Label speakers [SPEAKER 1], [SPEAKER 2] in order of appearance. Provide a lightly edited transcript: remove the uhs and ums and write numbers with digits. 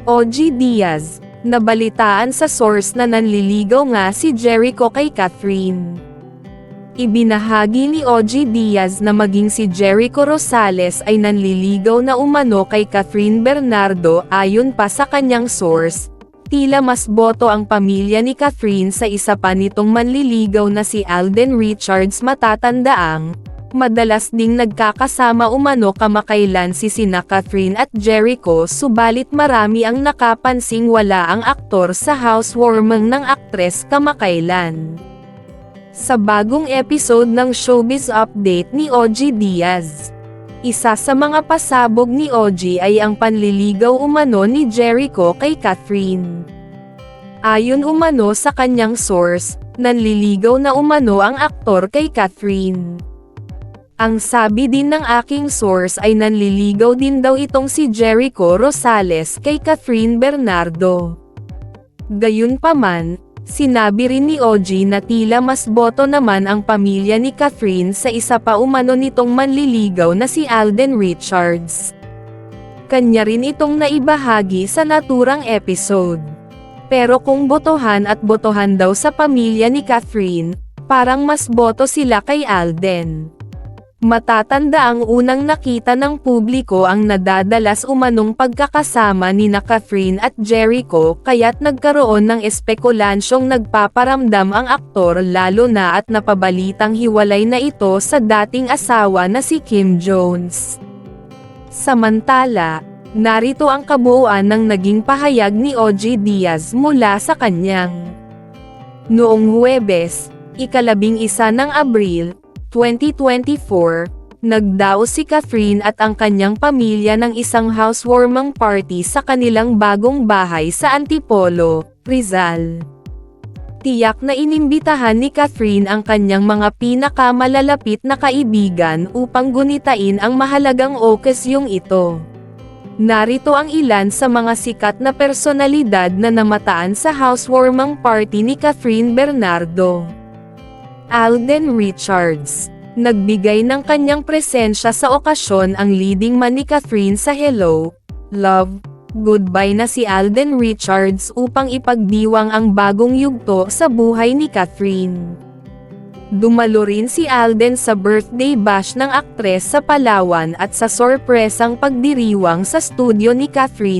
[SPEAKER 1] OG Diaz, nabalitaan sa source na nanliligaw nga si Jericho kay Catherine. Ibinahagi ni OG Diaz na maging si Jericho Rosales ay nanliligaw na umano kay Catherine Bernardo. Ayon pa sa kanyang source, tila mas boto ang pamilya ni Catherine sa isa pa nitong manliligaw na si Alden Richards. Matatandaang madalas ding nagkakasama umano kamakailan sina Catherine at Jericho, subalit marami ang nakapansing wala ang aktor sa housewarming ng aktres kamakailan. Sa bagong episode ng Showbiz Update ni OG Diaz, isa sa mga pasabog ni OG ay ang panliligaw umano ni Jericho kay Catherine. Ayon umano sa kanyang source, nanliligaw na umano ang aktor kay Catherine. Ang sabi din ng aking source ay nanliligaw din daw itong si Jericho Rosales kay Catherine Bernardo. Gayunpaman, sinabi rin ni OG na tila mas boto naman ang pamilya ni Catherine sa isa pa umano nitong manliligaw na si Alden Richards. Kanya rin itong naibahagi sa naturang episode. Pero kung botohan at botohan daw sa pamilya ni Catherine, parang mas boto sila kay Alden. Matatanda ang unang nakita ng publiko ang nadadalas umanong pagkakasama nina Catherine at Jericho, kaya't nagkaroon ng espekulansyong nagpaparamdam ang aktor, lalo na at napabalitang hiwalay na ito sa dating asawa na si Kim Jones. Samantala, narito ang kabuuan ng naging pahayag ni OG Diaz mula sa kanyang. Noong Huwebes, 11 ng Abril, 2024, nagdaos si Catherine at ang kanyang pamilya ng isang housewarming party sa kanilang bagong bahay sa Antipolo, Rizal. Tiyak na inimbitahan ni Catherine ang kanyang mga pinakamalalapit na kaibigan upang gunitain ang mahalagang okasyong ito. Narito ang ilan sa mga sikat na personalidad na namataan sa housewarming party ni Catherine Bernardo. Alden Richards. Nagbigay ng kanyang presensya sa okasyon ang leading man ni Catherine sa Hello, Love, Goodbye na si Alden Richards upang ipagdiwang ang bagong yugto sa buhay ni Catherine. Dumalo rin si Alden sa birthday bash ng aktres sa Palawan at sa sorpresang pagdiriwang sa studio ni Catherine.